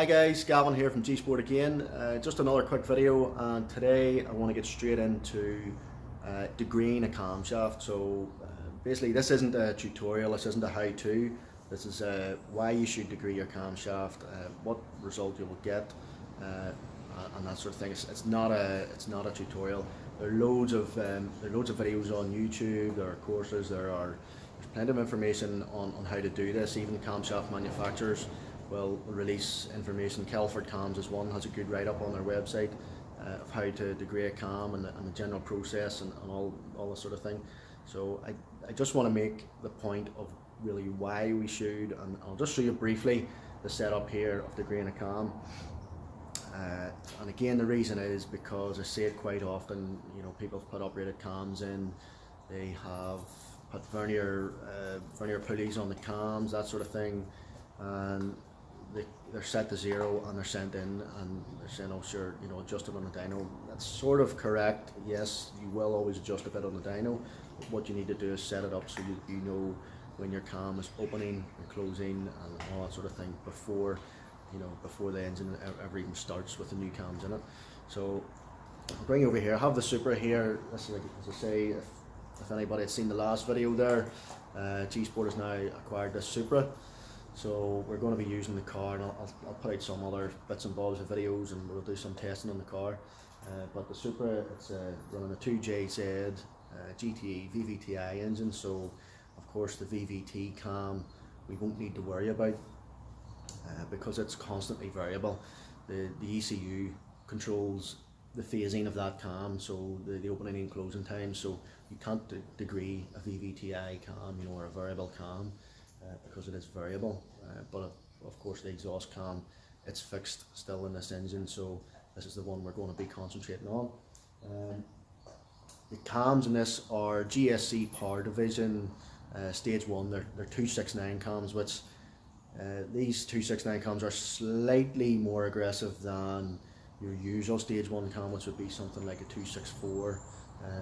guys, Gavin here from Gsport again. Just another quick video, and today I want to get straight into degreeing a camshaft. So basically this isn't a tutorial, this isn't a how-to, this is why you should degree your camshaft, what result you will get, and that sort of thing. It's not a tutorial. There are loads of videos on YouTube, there are courses, there's plenty of information on how to do this. Even camshaft manufacturers will release information. Kelford Cams is one, has a good write-up on their website of how to degree a cam and the general process and all this sort of thing. So I just want to make the point of really why we should, and I'll just show you briefly the setup here of degreeing a cam. And again, the reason is because I see it quite often. You know, people have put uprated cams in, they have put vernier pulleys on the cams, that sort of thing, and they're set to 0 and they're sent in and they're saying, oh sure, you know, adjust it on the dyno. That's sort of correct. Yes, you will always adjust a bit on the dyno, but what you need to do is set it up so you know when your cam is opening and closing and all that sort of thing before the engine ever even starts with the new cams in it. So I'll bring you over here. I have the Supra here. This is, like, as I say, if anybody had seen the last video there, Gsport has now acquired this Supra. So we're going to be using the car, and I'll put out some other bits and bobs of videos, and we'll do some testing on the car. But the Supra, it's running a 2JZ GTE VVTi engine, so of course the VVT cam we won't need to worry about because it's constantly variable. The ECU controls the phasing of that cam, so the opening and closing time, so you can't degree a VVTi cam, you know, or a variable cam, because it is variable. But of course the exhaust cam, it's fixed still in this engine, so this is the one we're going to be concentrating on. The cams in this are GSC Power Division Stage 1. They're 269 cams, which these 269 cams are slightly more aggressive than your usual Stage 1 cam, which would be something like a 264.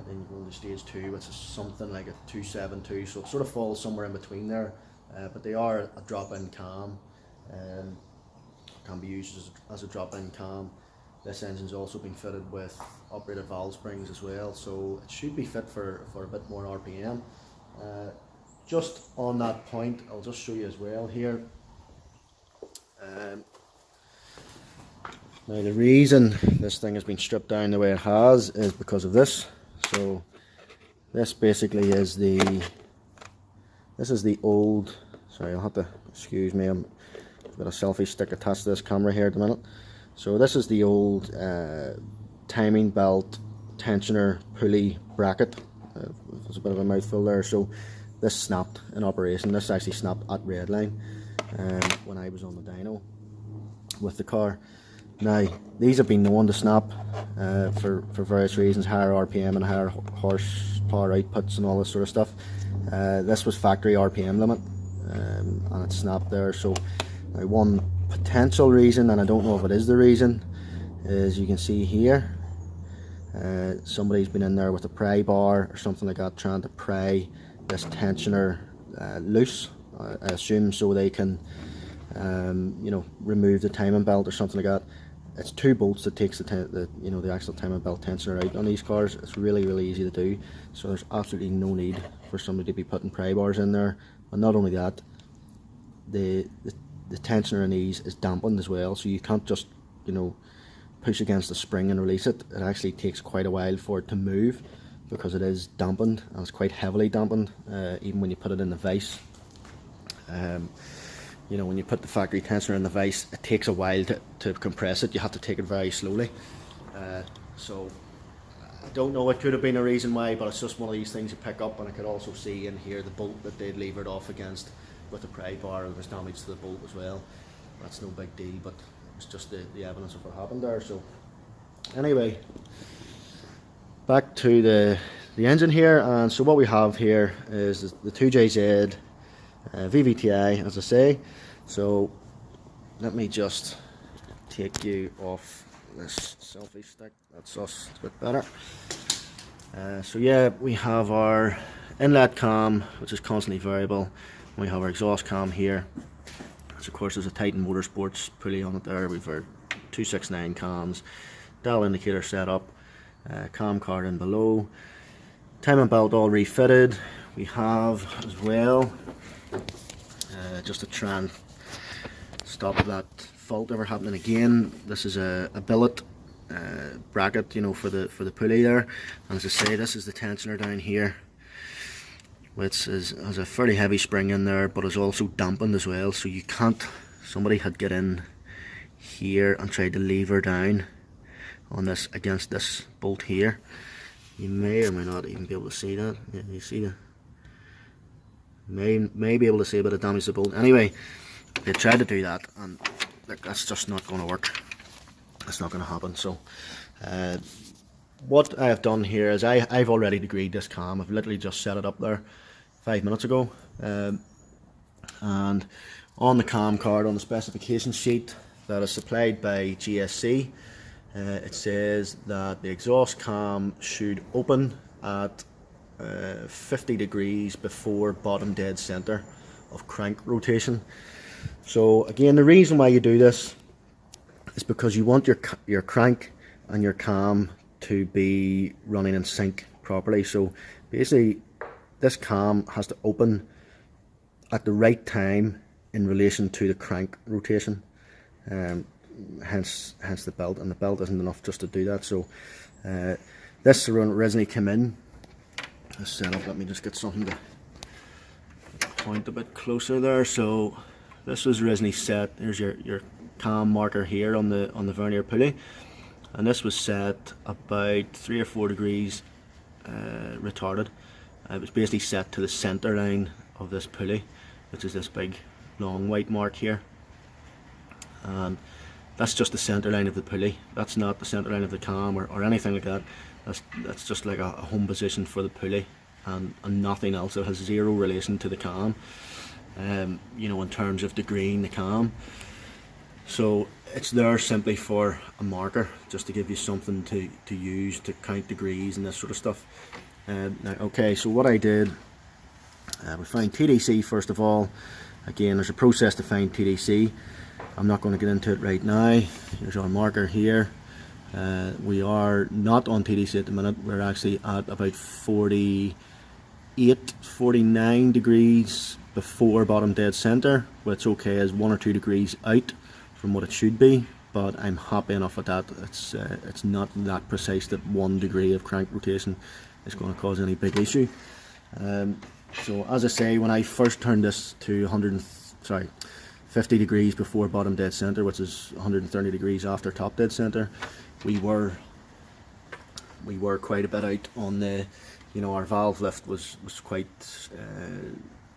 Then you go into Stage 2, which is something like a 272, so it sort of falls somewhere in between there. But they are a drop-in cam, can be used as a drop-in cam. This engine's also been fitted with uprated valve springs as well, so it should be fit for a bit more RPM. Just on that point, I'll just show you as well here. Now the reason this thing has been stripped down the way it has is because of this. So this basically is this is the old, sorry, I'll have to excuse me, I've got a selfie stick attached to this camera here at the minute. So this is the old timing belt tensioner pulley bracket. There's a bit of a mouthful there. So this snapped in operation. This actually snapped at redline when I was on the dyno with the car. Now these have been known to snap for various reasons, higher RPM and higher horsepower outputs and all this sort of stuff. This was factory RPM limit, and it snapped there. So now one potential reason, and I don't know if it is the reason, is you can see here somebody's been in there with a pry bar or something like that, trying to pry this tensioner loose, I assume, so they can you know, remove the timing belt or something like that. It's 2 bolts that takes the actual timing belt tensioner out on these cars. It's really easy to do, so there's absolutely no need for somebody to be putting pry bars in there. And not only that, the tensioner in these is dampened as well, so you can't just, you know, push against the spring and release it. It actually takes quite a while for it to move because it is dampened, and it's quite heavily dampened, even when you put it in the vise. You know, when you put the factory tensioner in the vise, it takes a while to compress it. You have to take it very slowly. So I don't know, it could have been a reason why, but it's just one of these things you pick up. And I could also see in here the bolt that they'd levered off against with the pry bar. There was damage to the bolt as well. That's no big deal, but it's just the evidence of what happened there. So anyway, back to the engine here. And so what we have here is the 2JZ VVTi, as I say. So let me just take you off this selfie stick. That's us, it's a bit better. So yeah, we have our inlet cam, which is constantly variable. We have our exhaust cam here. So of course there's a Titan Motorsports pulley on it there. We've our 269 cams, dial indicator set up, cam card in below, timing belt all refitted. We have as well, just to try and stop that fault ever happening again, this is a billet bracket, you know, for the pulley there. And as I say, this is the tensioner down here, which has a fairly heavy spring in there, but is also dampened as well, so you can't, somebody had get in here and tried to lever down on this against this bolt here. You may or may not even be able to see that. Yeah, you see that? May be able to see a bit of damage to the bolt. Anyway, they tried to do that, and look, that's just not going to work. It's not going to happen. So what I have done here is I've already degreed this cam. I've literally just set it up there 5 minutes ago, and on the cam card, on the specification sheet that is supplied by GSC, it says that the exhaust cam should open at 50 degrees before bottom dead center of crank rotation. So again, the reason why you do this is because you want your crank and your cam to be running in sync properly. So basically this cam has to open at the right time in relation to the crank rotation, hence the belt, and the belt isn't enough just to do that. So this originally came in this setup. Let me just get something to point a bit closer there. So this was originally set, there's your cam marker here on the vernier pulley, and this was set about 3 or 4 degrees retarded. It was basically set to the center line of this pulley, which is this big long white mark here, and that's just the center line of the pulley. That's not the center line of the cam or anything like that. That's just like a home position for the pulley, and nothing else. It has zero relation to the cam, you know, in terms of degreeing the cam. So it's there simply for a marker, just to give you something to use to count degrees and this sort of stuff. Now, okay, so what I did, we find TDC first of all. Again, there's a process to find TDC. I'm not going to get into it right now. Here's our marker here. We are not on TDC at the minute. We're actually at about 48, 49 degrees before bottom dead center, which okay is 1 or 2 degrees out from what it should be, but I'm happy enough with that. It's not that precise that 1 degree of crank rotation is going to cause any big issue. So as I say, when I first turned this to 50 degrees before bottom dead center, which is 130 degrees after top dead center, we were quite a bit out on the, you know, our valve lift was quite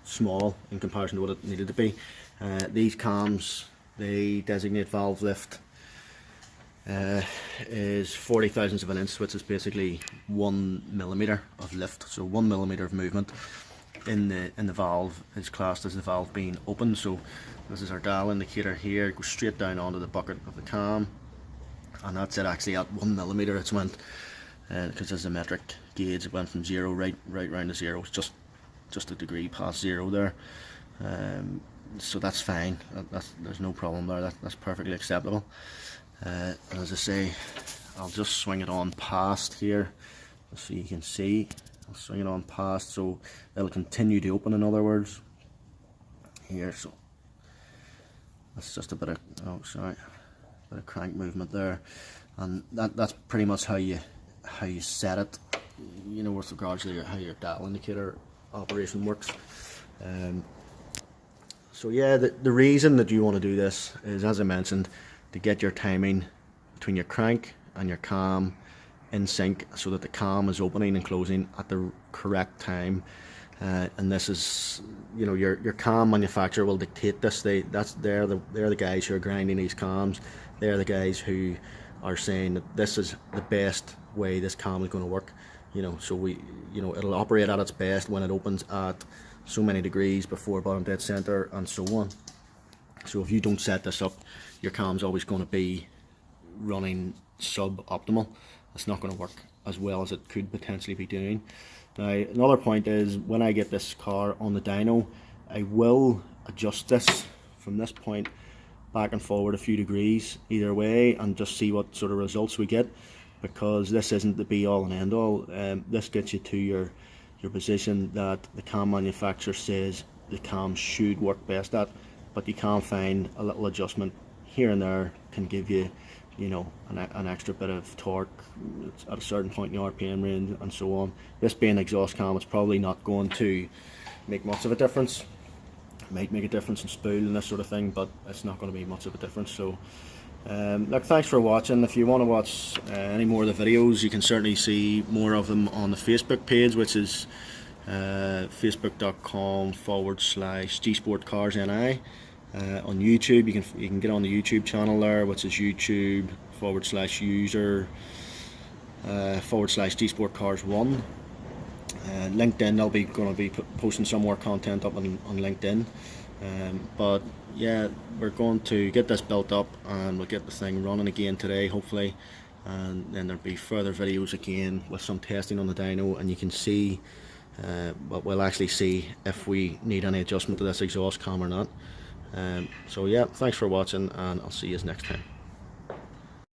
small in comparison to what it needed to be. These cams, they designate valve lift is 40 thousandths of an inch, which is basically 1 millimeter of lift. So 1 millimeter of movement in the valve is classed as the valve being open. So this is our dial indicator here. It goes straight down onto the bucket of the cam, and that's it. Actually at 1 millimeter it's went, because there's a metric gauge, it went from 0 right round to 0. It's just a degree past 0 there. So that's fine. There's no problem there. That's perfectly acceptable. And as I say, I'll just swing it on past here so you can see. I'll swing it on past so it'll continue to open, in other words, here. So that's just a bit of bit of crank movement there, and that's pretty much how you set it, you know, with regards to how your dial indicator operation works. So yeah, the reason that you want to do this is, as I mentioned, to get your timing between your crank and your cam in sync, so that the cam is opening and closing at the correct time. And this is, you know, your cam manufacturer will dictate this. they're the guys who are grinding these cams. They're the guys who are saying that this is the best way this cam is going to work. You know, so it'll operate at its best when it opens at so many degrees before bottom dead center, and so on. So if you don't set this up, your cam's always going to be running sub-optimal. It's not going to work as well as it could potentially be doing. Now, another point is, when I get this car on the dyno, I will adjust this from this point back and forward a few degrees either way, and just see what sort of results we get, because this isn't the be all and end all. This gets you to your position that the cam manufacturer says the cam should work best at, but you can find a little adjustment here and there can give you, you know, an extra bit of torque at a certain point in the RPM range and so on. This being exhaust cam, it's probably not going to make much of a difference. It might make a difference in spool and this sort of thing, but it's not going to be much of a difference. So look, thanks for watching. If you want to watch any more of the videos, you can certainly see more of them on the Facebook page, which is facebook.com/gsportcarsni. On YouTube, you can get on the YouTube channel there, which is youtube.com/user/gsportcars1. LinkedIn, I'll be going to be posting some more content up on LinkedIn. But yeah, we're going to get this built up and we'll get the thing running again today, hopefully, and then there'll be further videos again with some testing on the dyno, and you can see but we'll actually see if we need any adjustment to this exhaust cam or not. So yeah, thanks for watching, and I'll see you next time.